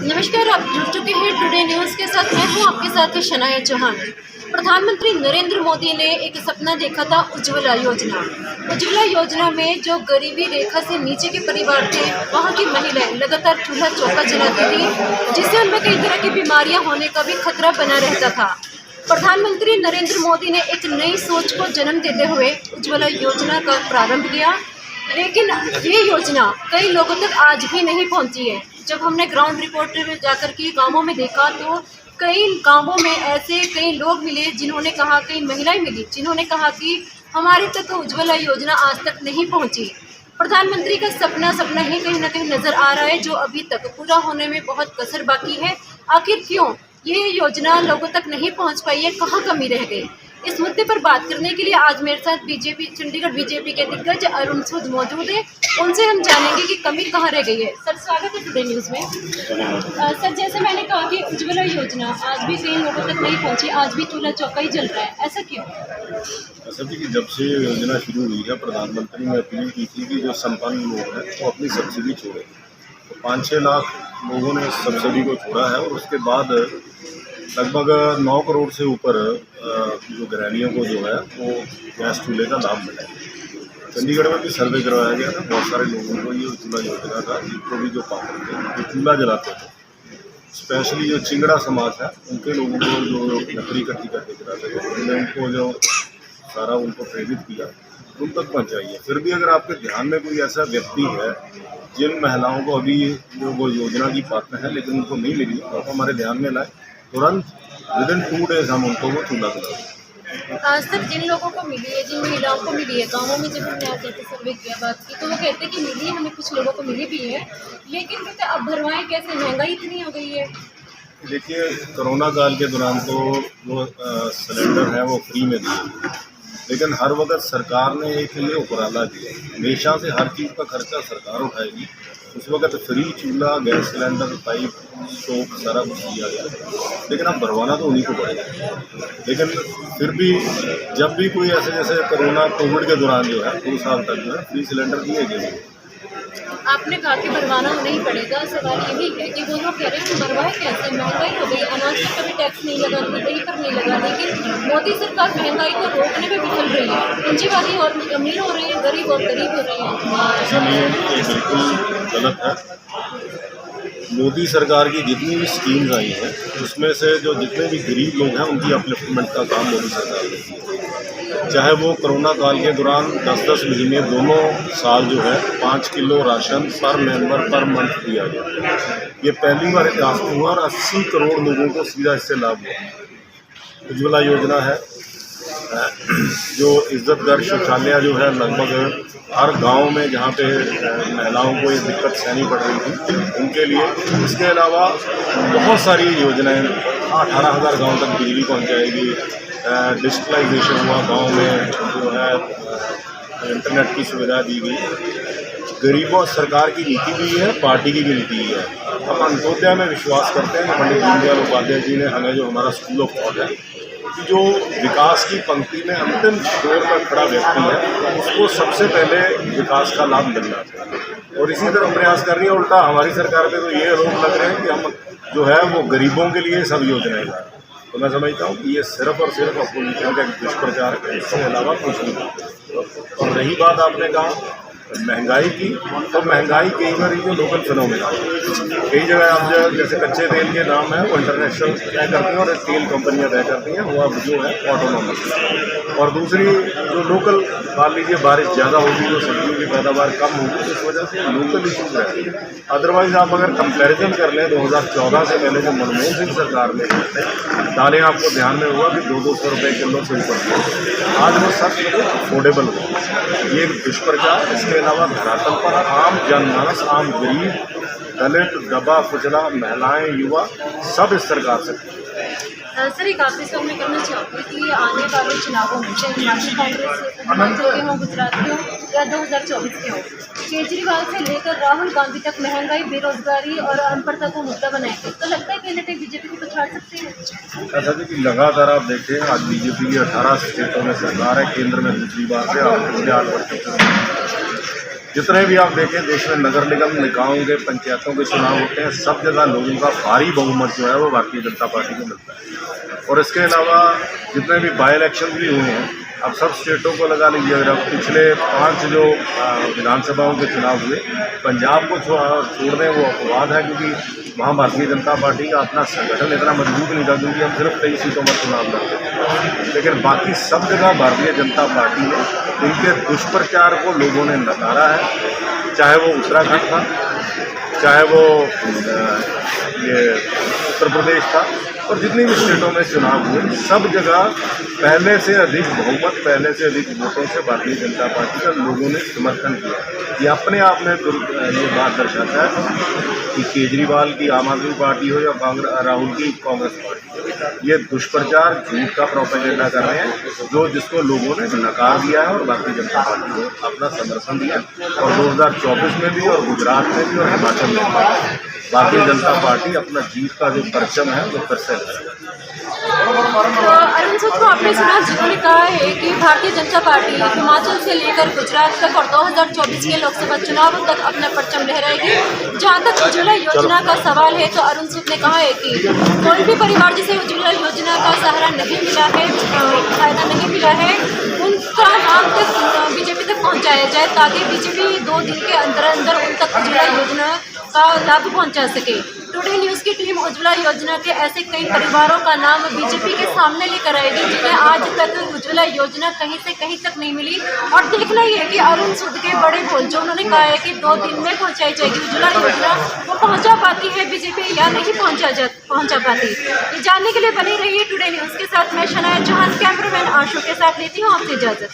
नमस्कार, आप जुड़ चुके हैं टुडे न्यूज़ के साथ। मैं हूं आपके साथ शनाया चौहान। प्रधानमंत्री नरेंद्र मोदी ने एक सपना देखा था, उज्ज्वला योजना। उज्ज्वला योजना में जो गरीबी रेखा से नीचे के परिवार थे, वहां की महिलाएं लगातार चूल्हा चौका जलाती थी, जिससे उनमें कई तरह की बीमारियां होने का भी खतरा बना रहता था। प्रधानमंत्री नरेंद्र मोदी ने एक नई सोच को जन्म देते हुए उज्ज्वला योजना का प्रारंभ किया, लेकिन ये योजना कई लोगों तक आज भी नहीं पहुंची है। जब हमने ग्राउंड रिपोर्ट में जाकर के गांवों में देखा तो कई गांवों में ऐसे कई लोग मिले जिन्होंने कहा, कई महिलाएं मिली जिन्होंने कहा कि हमारे तक उज्ज्वला योजना आज तक नहीं पहुंची। प्रधानमंत्री का सपना ही कहीं ना कहीं नजर आ रहा है, जो अभी तक पूरा होने में बहुत कसर बाकी है। आखिर क्यों ये योजना लोगों तक नहीं पहुंच पाई है, कहाँ कमी रह गई? इस मुद्दे पर बात करने के लिए आज मेरे साथ चंडीगढ़ बीजेपी के दिग्गज अरुण सूद मौजूद है। उनसे हम जानेंगे कि कमी कहाँ रह गई है। सर, स्वागत है टुडे न्यूज़ में। सर, जैसे मैंने कहा कि उज्ज्वला योजना आज भी कई लोगों तक नहीं पहुंची, आज भी चूल्हा चौका ही जल रहा है, ऐसा क्यों? ऐसा कि जब से ये योजना शुरू हुई है, प्रधानमंत्री ने अपील की थी कि जो संपन्न लोग हैं वो अपनी सब्सिडी छोड़ें। तो 5-6 लाख लोगों ने सब्सिडी को छोड़ा है और उसके बाद लगभग 9 करोड़ से ऊपर जो गृहिणियों को जो है वो गैस चूल्हे का लाभ मिला है। चंडीगढ़ में भी सर्वे करवाया गया था, बहुत सारे लोगों को ये उज्ज्वला योजना का, जिनको भी जो पात्र थे जो चूल्हा जलाते थे, स्पेशली जो चिंगड़ा समाज है उनके लोगों को जो लकड़ी इकट्ठी करके जलाते थे, उन्होंने उनको जो सारा उनको प्रेरित किया, उन तक पहुँचाई है। फिर भी अगर आपके ध्यान में कोई ऐसा व्यक्ति है जिन महिलाओं को अभी जो वो योजना की पात्र है लेकिन उनको नहीं मिली, तो हमारे ध्यान में लाए, तुरंत विदिन 2 डेज हम उनको वो चूल्हा दिलाएंगे। सर, जिन लोगों को मिली है, जिन महिलाओं को मिली है, गाँवों में जब हमने आकर के सर्वे किया, बात की, तो वो कहते हैं कि मिली है, हमें कुछ लोगों को मिली भी है, लेकिन कहते अब भरवाएं कैसे, महंगाई इतनी हो गई है। देखिए, कोरोना काल के दौरान तो वो सिलेंडर है वो फ्री में दिए, लेकिन हर वक्त सरकार ने एक ये उपराला दिया, हमेशा से हर चीज़ का खर्चा सरकार उठाएगी। उस वक्त फ्री चूल्हा, गैस सिलेंडर, पाइप, स्टोव सारा कुछ दिया गया, लेकिन अब भरवाना तो उन्हीं को पड़ेगा। लेकिन फिर भी जब भी कोई ऐसे जैसे कोविड के दौरान जो है 2 साल तक जो है फ्री सिलेंडर दिए गए। आपने कहा कि भरवाना नहीं पड़ेगा, सवाल यही है कि वो लोग कह रहे हैं भरवाए कैसे, महंगाई हो गई, अनाज पर कभी टैक्स नहीं लगा, कहीं पर नहीं लगा, लेकिन मोदी सरकार महंगाई को रोकने में विफल रही है। पूंजीवादी और अमीर हो रही है, गरीब और गरीब हो रही है। ऐसा नहीं है, ये बिल्कुल गलत है। मोदी सरकार की जितनी भी स्कीम्स आई हैं उसमें से जो जितने भी गरीब लोग हैं उनकी अपलिफ्टमेंट का काम मोदी सरकार ने किया। चाहे वो कोरोना काल के दौरान 10-10 महीने दोनों साल जो है 5 किलो राशन पर मेंबर पर मंथ दिया गया। ये पहली बार इतिहास में हुआ और 80 करोड़ लोगों को सीधा इससे लाभ हुआ। उज्ज्वला योजना है, जो इज्जतदार शौचालय जो है लगभग हर गांव में जहां पे महिलाओं को ये दिक्कत सहनी पड़ रही थी उनके लिए। इसके अलावा बहुत सारी योजनाएं, 18,000 गाँव तक बिजली पहुंचाएगी, डिजिटलाइजेशन हुआ, गांव में जो है इंटरनेट की सुविधा दी गई। गरीबों सरकार की नीति भी है, पार्टी की भी नीति है। हम अंत्योदय में विश्वास करते हैं कि पंडित दीनदयाल उपाध्याय जी ने हमें जो हमारा स्कूल ऑफ थॉट है कि जो विकास की पंक्ति में अंतिम छोर पर खड़ा व्यक्ति है उसको सबसे पहले विकास का लाभ मिलना चाहिए, और इसी तरह प्रयास कर रही है। उल्टा हमारी सरकार पे तो ये आरोप लग रहे हैं कि हम जो है वो गरीबों के लिए सब योजनाएं ला रहे हैं। तो मैं समझता हूँ कि ये सिर्फ और सिर्फ अपोजिशन का एक दुष्प्रचार है, इसके अलावा कुछ नहीं। और रही बात आपने कहा महंगाई की, तो महंगाई कई बार जो लोकल फिनोमेना है, कई जगह आप जैसे कच्चे तेल के दाम है वो इंटरनेशनल तय करती हैं और तेल कंपनियां तय करती हैं, वो अब जो है ऑटोनॉमस। और दूसरी जो लोकल, मान लीजिए बारिश ज़्यादा होगी तो सब्जियों की पैदावार कम होगी, इस वजह से लोकल इशूज रहती है। अदरवाइज आप अगर कंपैरिजन कर लें 2014 से पहले जो मनमोहन सिंह सरकार ने दालें, आपको ध्यान में होगा कि 200-200 रुपये किलो से ऊपर थी, आज वो सब अफोर्डेबल हो। ये एक दुष्प्रचार, इसके अलावा धरातल पर आम जनमानस, आम गरीब, दलित, दबा कुचला, महिलाएं, युवा सब इस सरकार से। सर, एक आखिरी सवाल मैं करना चाहूँगी कि आने वाले चुनावों में चाहे हिमाचल कांग्रेस हिमाचल के हों, गुजरात के हों या 2024 के हों, केजरीवाल से लेकर राहुल गांधी तक महंगाई, बेरोजगारी और अनपढ़ता को मुद्दा बनाएंगे, तो लगता है कि कहीं बीजेपी को पछाड़ सकते हैं? ऐसा है कि लगातार आप देखें, आज बीजेपी की 18 स्टेटों में सरकार है, केंद्र में दूसरी बार से आप पिछले 8 वर्षों से जितने भी आप देखें देश में नगर निगम निकायों के पंचायतों के चुनाव होते हैं, सब जगह लोगों का भारी बहुमत जो है वो भारतीय जनता पार्टी को मिलता है। और इसके अलावा जितने भी बाई इलेक्शन भी हुए हैं, अब सब स्टेटों को लगा लीजिए, अगर अब पिछले 5 जो विधानसभाओं के चुनाव हुए, पंजाब को छोड़ दें वो अपवाद है, क्योंकि वहाँ भारतीय जनता पार्टी का अपना संगठन इतना मजबूत नहीं था, क्योंकि हम सिर्फ 23 सीटों पर चुनाव लड़ते थे। लेकिन बाकी सब जगह भारतीय जनता पार्टी ने इनके दुष्प्रचार को लोगों ने नकारा है, चाहे वो उत्तराखंड था, चाहे वो ये उत्तर प्रदेश था, और जितनी भी स्टेटों में चुनाव हुए सब जगह पहले से अधिक बहुमत, पहले से अधिक वोटों से भारतीय जनता पार्टी का लोगों ने समर्थन किया। ये अपने आप में ये बात दर्शाता है कि केजरीवाल की आम आदमी पार्टी हो या राहुल की कांग्रेस पार्टी, ये दुष्प्रचार झूठ का प्रोपेगेंडा कर रहे हैं, जिसको लोगों ने नकार दिया है और भारतीय जनता पार्टी को अपना समर्थन दिया। और 2024 में भी और गुजरात में भी और हिमाचल में भी भारतीय जनता पार्टी अपना जीत का जो परचम है वो फिर से लहराएगी। तो अरुण सूद को आपने सुना, जिन्होंने कहा है कि भारतीय जनता पार्टी हिमाचल से लेकर गुजरात तक और 2024 के लोकसभा चुनावों तक अपना परचम लहराएगी। जहां तक उज्ज्वला योजना का सवाल है, तो अरुण सूद ने कहा है कि कोई भी परिवार जिसे उज्ज्वला योजना का सहारा नहीं मिला है, फायदा नहीं मिला है, उनका नाम तक बीजेपी तक पहुँचाया जाए, ताकि बीजेपी 2 दिन के अंदर अंदर उन तक उज्ज्वला योजना का लाभ पहुंचा सके। टुडे न्यूज़ की टीम उज्ज्वला योजना के ऐसे कई परिवारों का नाम बीजेपी के सामने लेकर आएगी, जिन्हें आज तक उज्ज्वला योजना कहीं से कहीं तक नहीं मिली। और देखना ही है कि अरुण सूद के बड़े बोल, जो उन्होंने कहा है कि 2 दिन में पहुंचाई जाएगी उज्ज्वला योजना, वो पहुंचा पाती है बीजेपी या नहीं पहुंचा पाती। ये जानने के लिए बनी रही है टुडे न्यूज़ के साथ। मैं शनाया चौहान, कैमरामैन आशु के साथ लेती हूँ आपसे इजाज़त।